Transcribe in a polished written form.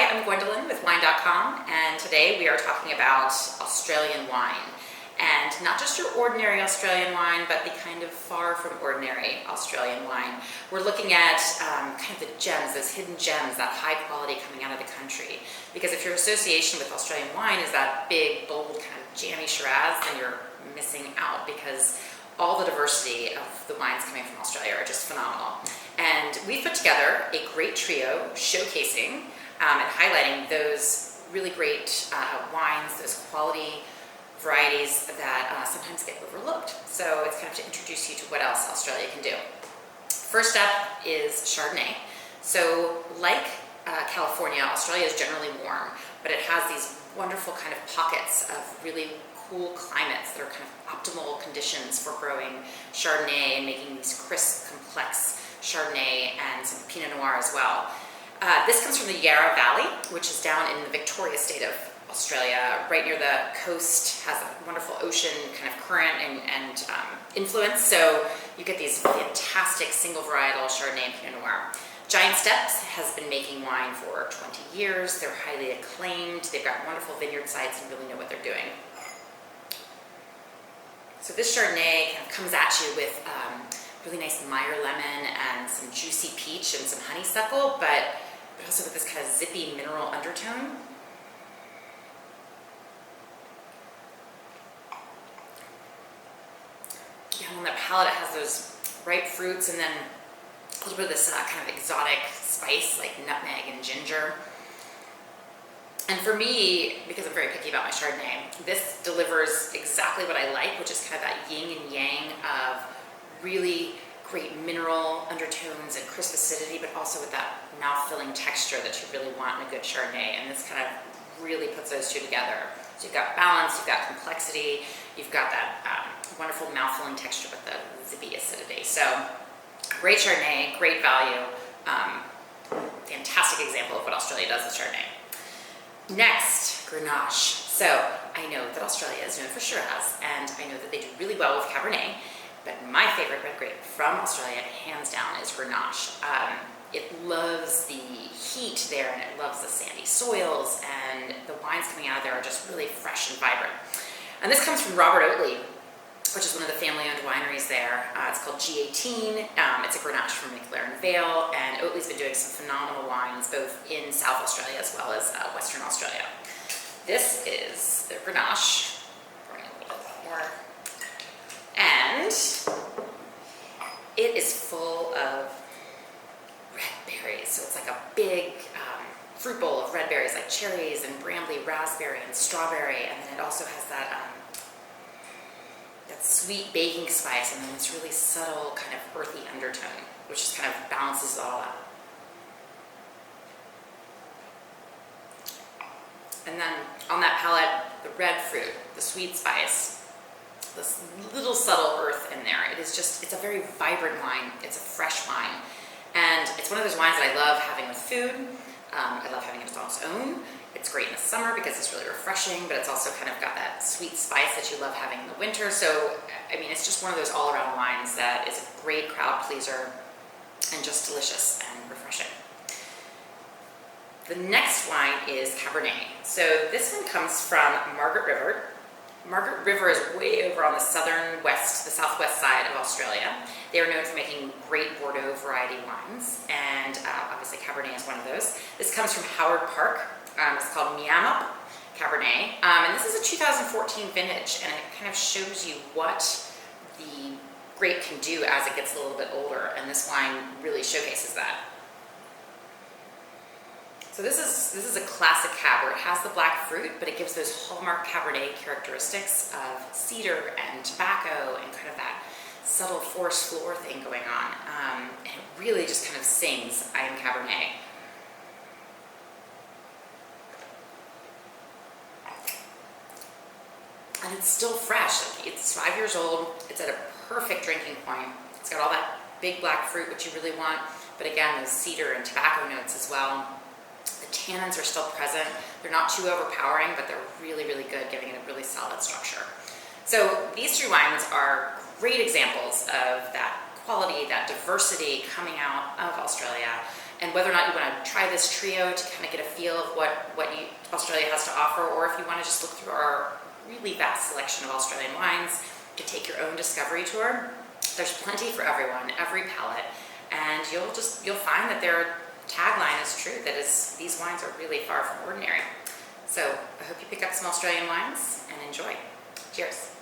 I'm Gwendolyn with Wine.com, and today we are talking about Australian wine. And not just your ordinary Australian wine, but the kind of far from ordinary Australian wine. We're looking at kind of the gems, those hidden gems, that high quality coming out of the country. Because if your association with Australian wine is that big, bold, kind of jammy Shiraz, then you're missing out, because all the diversity of the wines coming from Australia are just phenomenal. And we put together a great trio showcasing and highlighting those really great wines, those quality varieties that sometimes get overlooked. So it's kind of to introduce you to what else Australia can do. First up is Chardonnay. So like California, Australia is generally warm, but it has these wonderful kind of pockets of really cool climates that are kind of optimal conditions for growing Chardonnay and making these crisp, complex Chardonnay and some Pinot Noir as well. This comes from the Yarra Valley, which is down in the Victoria state of Australia, right near the coast, has a wonderful ocean kind of current and influence, so you get these fantastic single varietal Chardonnay and Pinot Noir. Giant Steps has been making wine for 20 years. They're highly acclaimed. They've got wonderful vineyard sites and really know what they're doing. So this Chardonnay kind of comes at you with really nice Meyer lemon and some juicy peach and some honeysuckle, but also with this kind of zippy mineral undertone. Yeah, on the palate it has those ripe fruits and then a little bit of this kind of exotic spice like nutmeg and ginger. And for me, because I'm very picky about my Chardonnay, this delivers exactly what I like, which is kind of that yin and yang of really great mineral undertones and crisp acidity, but also with that mouth-filling texture that you really want in a good Chardonnay. And this kind of really puts those two together. So you've got balance, you've got complexity, you've got that wonderful mouth-filling texture with the zippy acidity. So great Chardonnay, great value, fantastic example of what Australia does with Chardonnay. Next, Grenache. So I know that Australia is known for Shiraz, and I know that they do really well with Cabernet, but my favorite red grape from Australia, hands down, is Grenache. It loves the heat there, and it loves the sandy soils, and the wines coming out of there are just really fresh and vibrant. And this comes from Robert Oatley, which is one of the family-owned wineries there. It's called G18. It's a Grenache from McLaren Vale, and Oatley's been doing some phenomenal wines both in South Australia as well as Western Australia. This is the Grenache. Bring a little bit more. And it is full of red berries. So it's like a big fruit bowl of red berries, like cherries and brambly raspberry and strawberry, and then it also has that that sweet baking spice, and then this really subtle kind of earthy undertone, which just kind of balances it all out. And then on that palate, the red fruit, the sweet spice, this little subtle earth in there. It's a very vibrant wine. It's a fresh wine. And it's one of those wines that I love having with food. I love having it on its own. It's great in the summer because it's really refreshing, but it's also kind of got that sweet spice that you love having in the winter. So, I mean, it's just one of those all-around wines that is a great crowd pleaser and just delicious and refreshing. The next wine is Cabernet. So this one comes from Margaret River. Margaret River is way over on the southwest side of Australia. They are known for making great Bordeaux variety wines, and obviously Cabernet is one of those. This comes from Howard Park. It's called Miamup Cabernet, and this is a 2014 vintage, and it kind of shows you what the grape can do as it gets a little bit older, and this wine really showcases that. So this is a classic Cab where it has the black fruit, but it gives those hallmark Cabernet characteristics of cedar and tobacco and kind of that subtle forest floor thing going on. And it really just kind of sings, I am Cabernet. And it's still fresh. It's 5 years old. It's at a perfect drinking point. It's got all that big black fruit, which you really want, but again, those cedar and tobacco notes as well. The tannins are still present. They're not too overpowering, but they're really, really good, giving it a really solid structure. So these three wines are great examples of that quality, that diversity coming out of Australia. And whether or not you want to try this trio to kind of get a feel of what Australia has to offer, or if you want to just look through our really vast selection of Australian wines to take your own discovery tour, there's plenty for everyone, every palate, and you'll find that their tagline is true, that is, these wines are really far from ordinary. So I hope you pick up some Australian wines and enjoy. Cheers.